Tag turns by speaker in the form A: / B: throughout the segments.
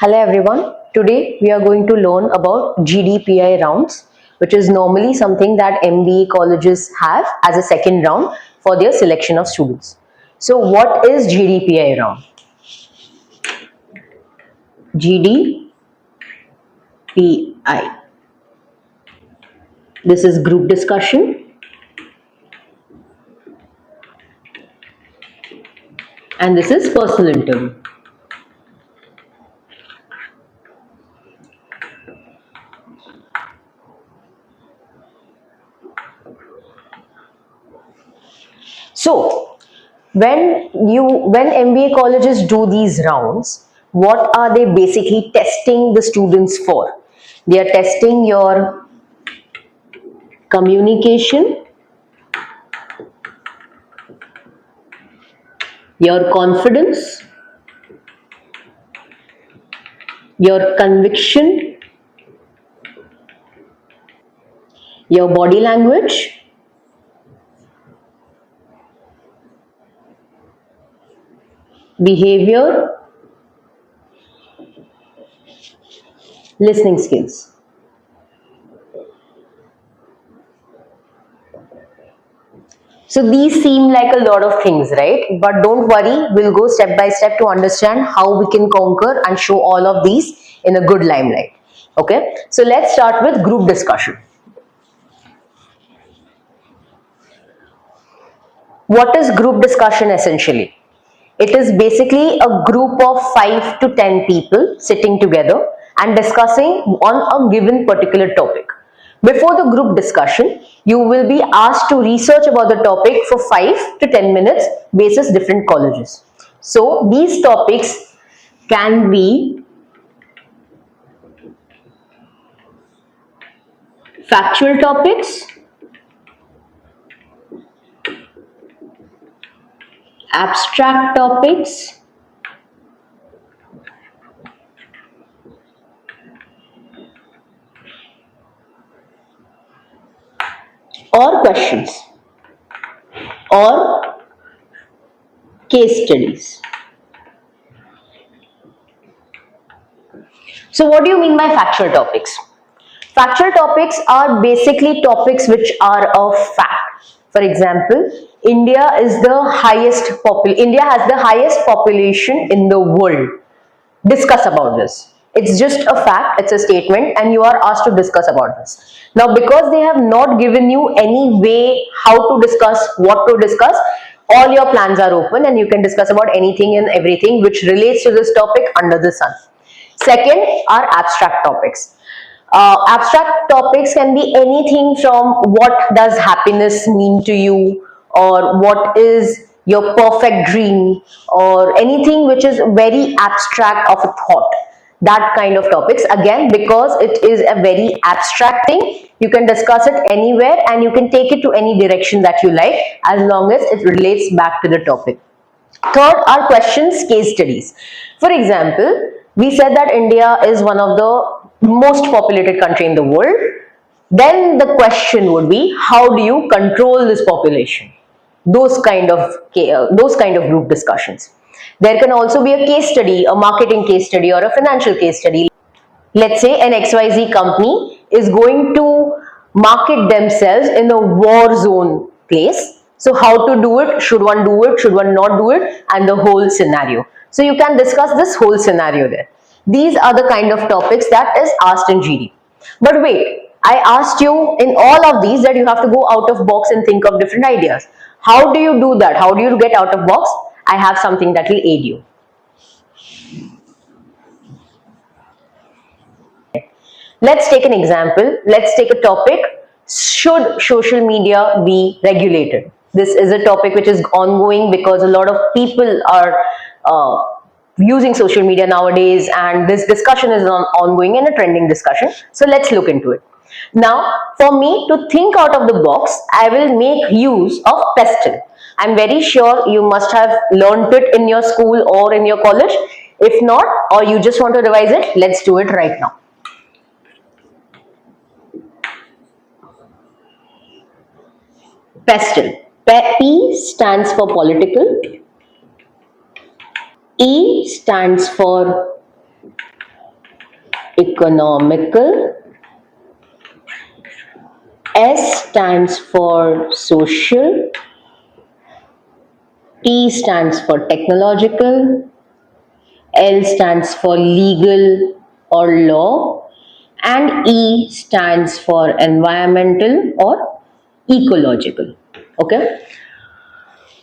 A: Hello everyone. Today we are going to learn about GDPI rounds, which is normally something that MBA colleges have as a second round for their selection of students. So what is GDPI round? GDPI. This is group discussion and this is personal interview. So when MBA colleges do these rounds, what are they basically testing the students for? They are testing your communication, your confidence, your conviction, your body language, behavior, listening skills. So these seem like a lot of things, right? But don't worry, we'll go step by step to understand how we can conquer and show all of these in a good limelight. Okay, so let's start with group discussion. What is group discussion essentially? It is basically a group of 5 to 10 people sitting together and discussing on a given particular topic. Before the group discussion, you will be asked to research about the topic for 5 to 10 minutes basis different colleges. So these topics can be factual topics, abstract topics, or questions or case studies. So what do you mean by factual topics? Factual topics are basically topics which are of fact. For example, India has the highest population in the world. Discuss about this. It's just a fact, it's a statement, and you are asked to discuss about this. Now, because they have not given you any way how to discuss, what to discuss, all your plans are open and you can discuss about anything and everything which relates to this topic under the sun. Second are abstract topics. Abstract topics can be anything from what does happiness mean to you, or what is your perfect dream, or anything which is very abstract of a thought. That kind of topics, again, because it is a very abstract thing, you can discuss it anywhere and you can take it to any direction that you like as long as it relates back to the topic. Third are questions, case studies. For example, we said that India is one of the most populated country in the world. Then the question would be, how do you control this population? Those kind of group discussions. There can also be a case study, a marketing case study or a financial case study. Let's say an XYZ company is going to market themselves in a war zone place. So how to do it, should one do it, should one not do it, and the whole scenario. So you can discuss this whole scenario there. These are the kind of topics that is asked in GD. But wait, I asked you in all of these that you have to go out of box and think of different ideas. How do you do that? How do you get out of box? I have something that will aid you. Let's take an example. Let's take a topic. Should social media be regulated? This is a topic which is ongoing because a lot of people are using social media nowadays, and this discussion is ongoing and a trending discussion. So let's look into it. Now, for me to think out of the box, I will make use of pestle. I'm very sure you must have learned it in your school or in your college. If not, or you just want to revise it, let's do it right now. Pestle. P stands for political. E stands for economical, S stands for social, T stands for technological, L stands for legal or law, and E stands for environmental or ecological. Okay,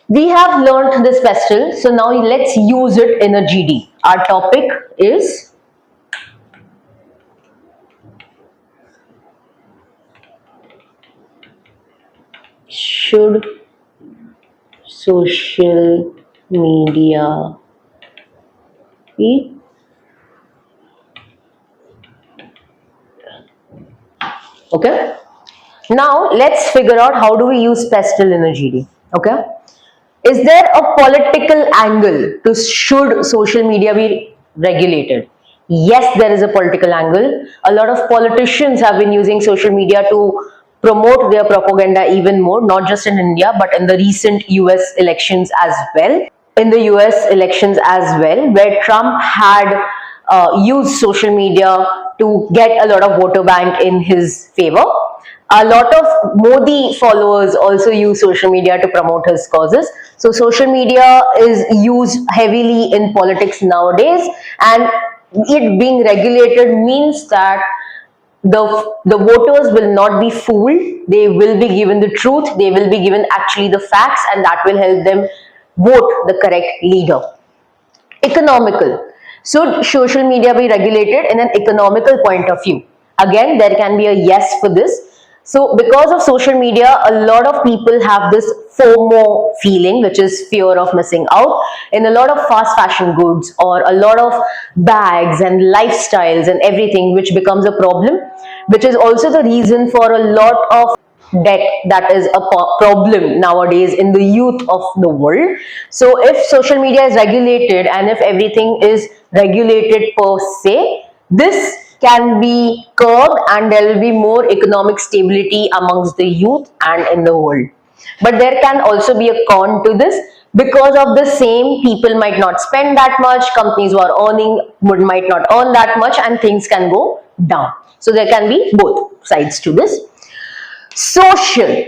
A: we have learned this pestle, so now let's use it in a GD. Our topic is should social media be. Okay, now let's figure out how do we use pestle in a GD. Okay, is there a political angle to should social media be regulated? Yes, there is a political angle. A lot of politicians have been using social media to promote their propaganda even more, not just in India, but in the recent US elections as well. In the US elections as well, where Trump had used social media to get a lot of voter bank in his favor. A lot of Modi followers also use social media to promote his causes. So social media is used heavily in politics nowadays, and it being regulated means that the voters will not be fooled. They will be given the truth. They will be given actually the facts, and that will help them vote the correct leader. Economical. Should social media be regulated in an economical point of view? Again, there can be a yes for this. So, because of social media, a lot of people have this FOMO feeling, which is fear of missing out, in a lot of fast fashion goods or a lot of bags and lifestyles and everything, which becomes a problem, which is also the reason for a lot of debt that is a problem nowadays in the youth of the world. So if social media is regulated and if everything is regulated per se, this can be curbed and there will be more economic stability amongst the youth and in the world. But there can also be a con to this. Because of the same, people might not spend that much, companies who are earning might not earn that much, and things can go down. So there can be both sides to this. Social.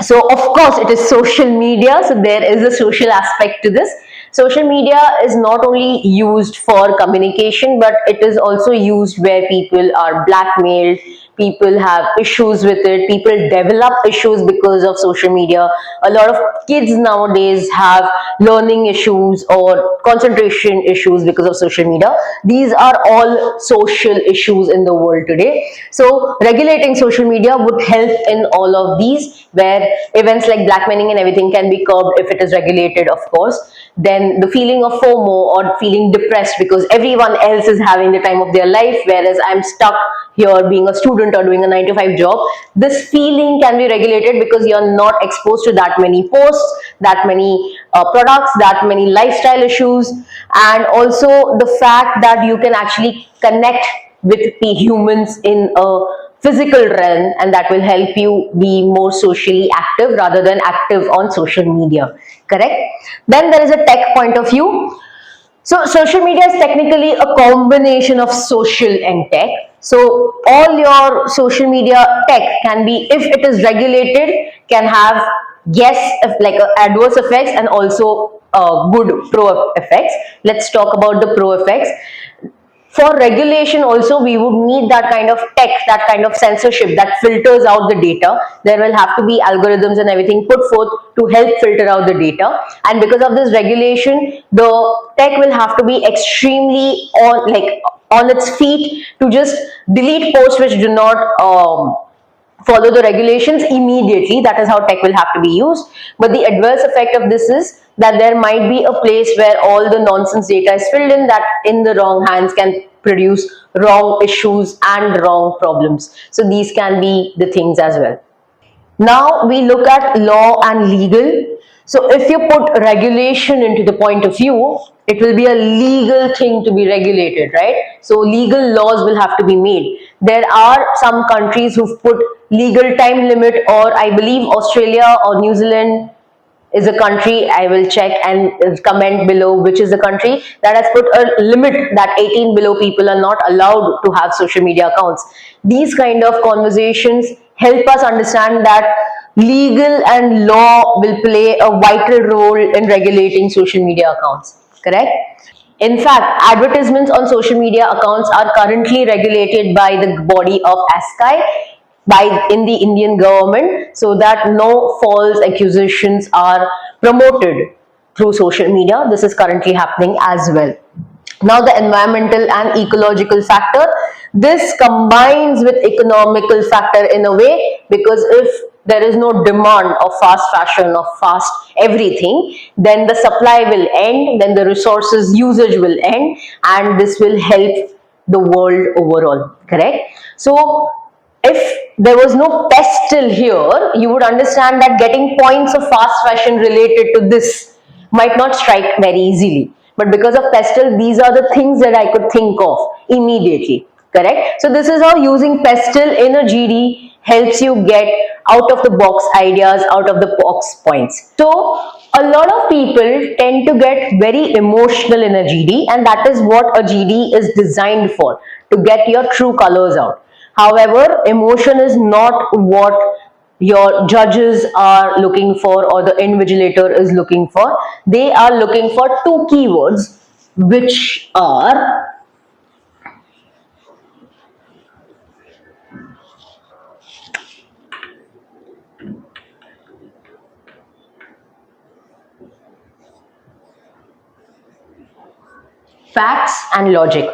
A: So of course it is social media, so there is a social aspect to this. Social media is not only used for communication, but it is also used where people are blackmailed, people have issues with it, people develop issues because of social media. A lot of kids nowadays have learning issues or concentration issues because of social media. These are all social issues in the world today. So regulating social media would help in all of these, where events like blackmailing and everything can be curbed if it is regulated, of course. Then the feeling of FOMO or feeling depressed because everyone else is having the time of their life, whereas I'm stuck here being a student or doing a 9 to 5 job. This feeling can be regulated because you're not exposed to that many posts, that many products, that many lifestyle issues, and also the fact that you can actually connect with the humans in a physical realm, and that will help you be more socially active rather than active on social media. Correct? Then there is a tech point of view. So social media is technically a combination of social and tech. So all your social media tech can be, if it is regulated, can have yes, like adverse effects and also good pro effects. Let's talk about the pro effects. For regulation also, we would need that kind of tech, that kind of censorship that filters out the data. There will have to be algorithms and everything put forth to help filter out the data, and because of this regulation, the tech will have to be extremely on its feet to just delete posts which do not follow the regulations immediately. That is how tech will have to be used. But the adverse effect of this is that there might be a place where all the nonsense data is filled in, that in the wrong hands can produce wrong issues and wrong problems. So these can be the things as well. Now we look at law and legal. So if you put regulation into the point of view, it will be a legal thing to be regulated, right? So legal laws will have to be made. There are some countries who've put legal time limit, or I believe Australia or New Zealand, is a country, I will check and comment below which is the country that has put a limit that 18 below people are not allowed to have social media accounts. These kind of conversations help us understand that legal and law will play a vital role in regulating social media accounts, correct? In fact, advertisements on social media accounts are currently regulated by the body of ASCI by in the Indian government, so that no false accusations are promoted through social media. This is currently happening as well. Now, the environmental and ecological factor, this combines with economical factor in a way, because if there is no demand of fast fashion, of fast everything, then the supply will end, then the resources usage will end, and this will help the world overall, correct? So if there was no pestle here, you would understand that getting points of fast fashion related to this might not strike very easily. But because of pestle, these are the things that I could think of immediately. Correct? So this is how using pestle in a GD helps you get out of the box ideas, out of the box points. So a lot of people tend to get very emotional in a GD, and that is what a GD is designed for, to get your true colors out. However, emotion is not what your judges are looking for or the invigilator is looking for. They are looking for two keywords, which are facts and logic.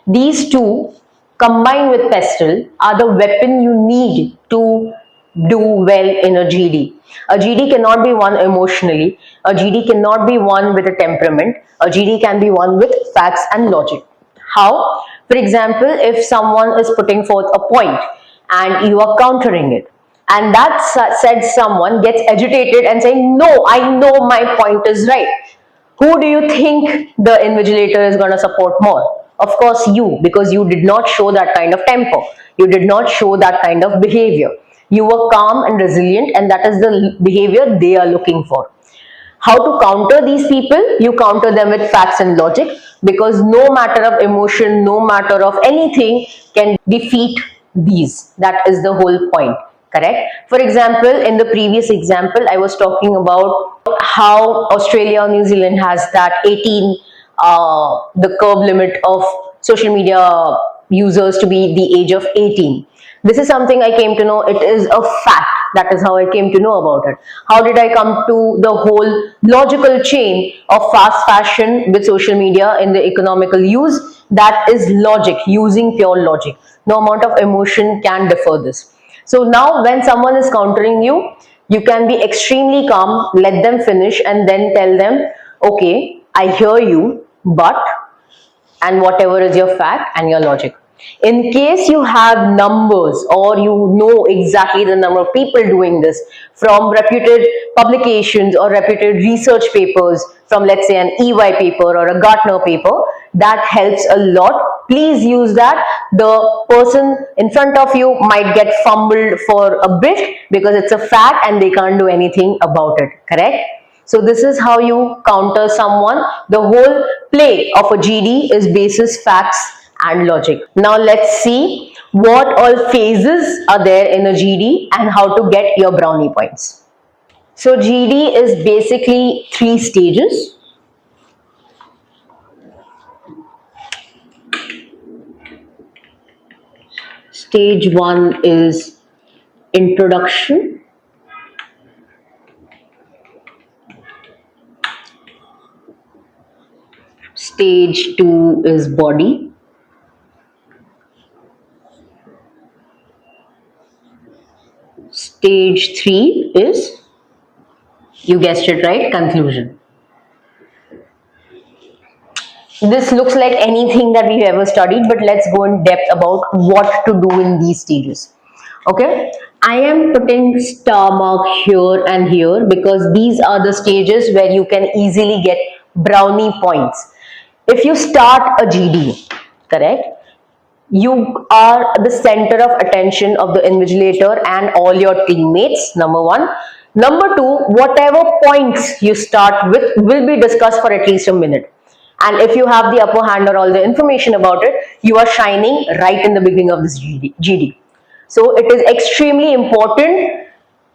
A: These two combined with pestle are the weapon you need to do well in a GD. A GD cannot be won emotionally. A GD cannot be won with a temperament. A GD can be won with facts and logic. How? For example, if someone is putting forth a point and you are countering it, and that said someone gets agitated and saying, no, I know my point is right, who do you think the invigilator is going to support more? Of course, you, because you did not show that kind of temper. You did not show that kind of behavior. You were calm and resilient, and that is the behavior they are looking for. How to counter these people? You counter them with facts and logic, because no matter of emotion, no matter of anything can defeat these. That is the whole point, correct? For example, in the previous example, I was talking about how Australia or New Zealand has that 18, the curb limit of social media users to be the age of 18. This is something I came to know. It is a fact. That is how I came to know about it. How did I come to the whole logical chain of fast fashion with social media in the economical use? That is logic, using pure logic. No amount of emotion can defer this. So now when someone is countering you, you can be extremely calm, let them finish, and then tell them, okay, I hear you, but, and whatever is your fact and your logic. In case you have numbers, or you know exactly the number of people doing this from reputed publications or reputed research papers, from let's say an EY paper or a Gartner paper, that helps a lot. Please use that. The person in front of you might get fumbled for a bit because it's a fact and they can't do anything about it, correct? So this is how you counter someone. The whole play of a GD is basis facts and logic. Now let's see what all phases are there in a GD and how to get your brownie points. So GD is basically 3 stages. Stage 1 is introduction. Stage 2 is body. Stage 3 is, you guessed it right, conclusion. This looks like anything that we've ever studied, but let's go in depth about what to do in these stages. Okay, I am putting star mark here and here because these are the stages where you can easily get brownie points. If you start a GD, correct, you are the center of attention of the invigilator and all your teammates, number one. Number two, whatever points you start with will be discussed for at least a minute. And if you have the upper hand or all the information about it, you are shining right in the beginning of this GD. So it is extremely important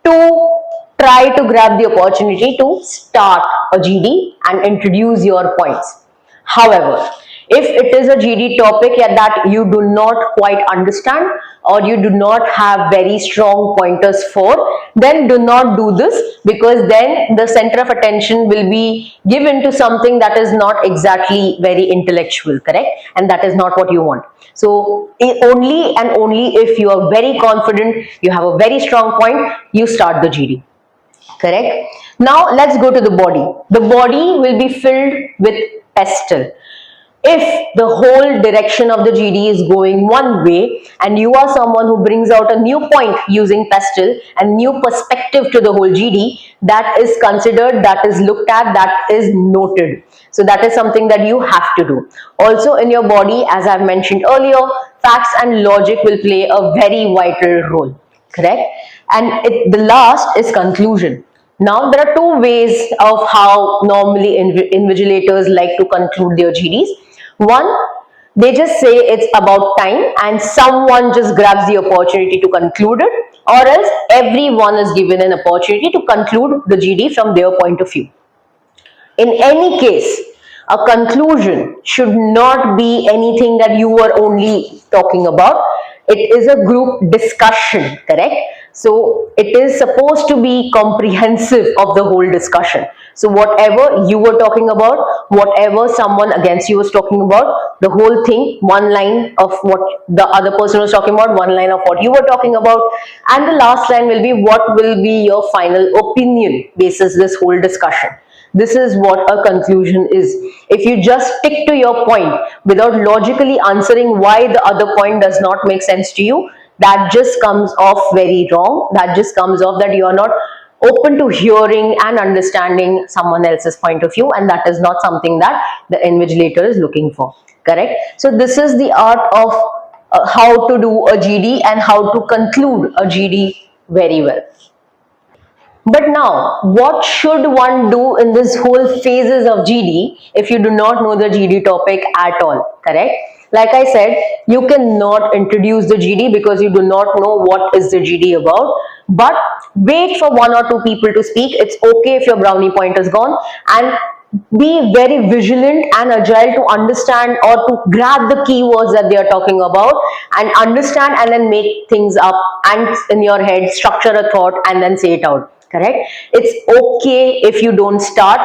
A: to try to grab the opportunity to start a GD and introduce your points. However, if it is a GD topic that you do not quite understand or you do not have very strong pointers for, then do not do this, because then the center of attention will be given to something that is not exactly very intellectual, correct? And that is not what you want. So only and only if you are very confident, you have a very strong point, you start the GD. Correct? Now let's go to the body. The body will be filled with pestle. If the whole direction of the GD is going one way and you are someone who brings out a new point using pestle and new perspective to the whole GD, that is considered, that is looked at, that is noted. So that is something that you have to do. Also in your body, as I've mentioned earlier, facts and logic will play a very vital role. Correct? And the last is conclusion. Now there are two ways of how normally invigilators like to conclude their GDs. One, they just say it's about time and someone just grabs the opportunity to conclude it, or else everyone is given an opportunity to conclude the GD from their point of view. In any case, a conclusion should not be anything that you were only talking about. It is a group discussion, correct? So it is supposed to be comprehensive of the whole discussion. So whatever you were talking about, whatever someone against you was talking about, the whole thing, one line of what the other person was talking about, one line of what you were talking about, and the last line will be what will be your final opinion basis this whole discussion. This is what a conclusion is. If you just stick to your point without logically answering why the other point does not make sense to you, that just comes off very wrong. That just comes off that you are not open to hearing and understanding someone else's point of view, and that is not something that the invigilator is looking for. Correct? So this is the art of how to do a GD and how to conclude a GD very well. But now, what should one do in this whole phases of GD if you do not know the GD topic at all, correct? Like I said, you cannot introduce the GD because you do not know what is the GD about. But wait for one or two people to speak. It's okay if your brownie point is gone, and be very vigilant and agile to understand or to grab the keywords that they are talking about and understand and then make things up and in your head structure a thought and then say it out. Correct? It's okay if you don't start,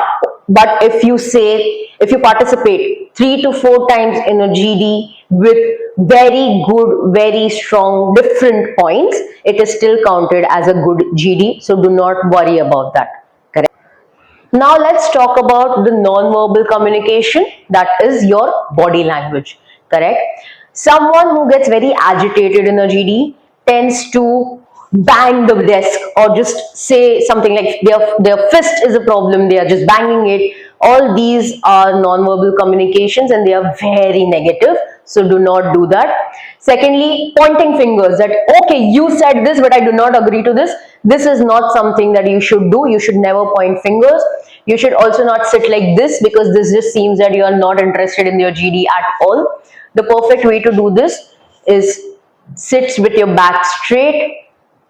A: but if you participate 3 to 4 times in a GD with very good, very strong, different points, it is still counted as a good GD. So do not worry about that. Correct? Now let's talk about the non-verbal communication, that is your body language. Correct? Someone who gets very agitated in a GD tends to bang the desk or just say something like their fist is a problem, they are just banging it. All these are non-verbal communications and they are very negative, so do not do that. Secondly, pointing fingers, that okay, you said this but I do not agree to this. This is not something that you should do. You should never point fingers. You should also not sit like this, because this just seems that you are not interested in your GD at all. The perfect way to do this is sit with your back straight,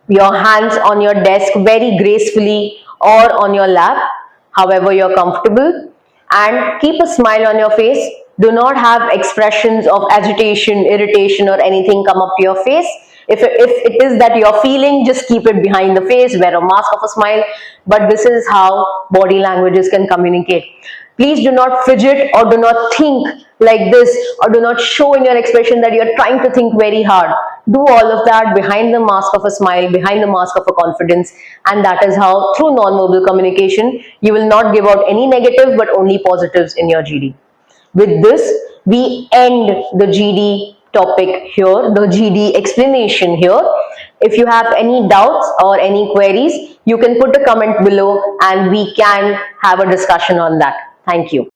A: your hands on your desk very gracefully or on your lap, however you're comfortable, and keep a smile on your face. Do not have expressions of agitation, irritation or anything come up to your face. If it is that you're feeling, just keep it behind the face, wear a mask of a smile. But this is how body languages can communicate. Please do not fidget or do not think like this, or do not show in your expression that you're trying to think very hard. Do all of that behind the mask of a smile, behind the mask of a confidence, and that is how, through non-verbal communication, you will not give out any negative but only positives in your GD. With this, we end the GD topic here, the GD explanation here. If you have any doubts or any queries, you can put a comment below and we can have a discussion on that. Thank you.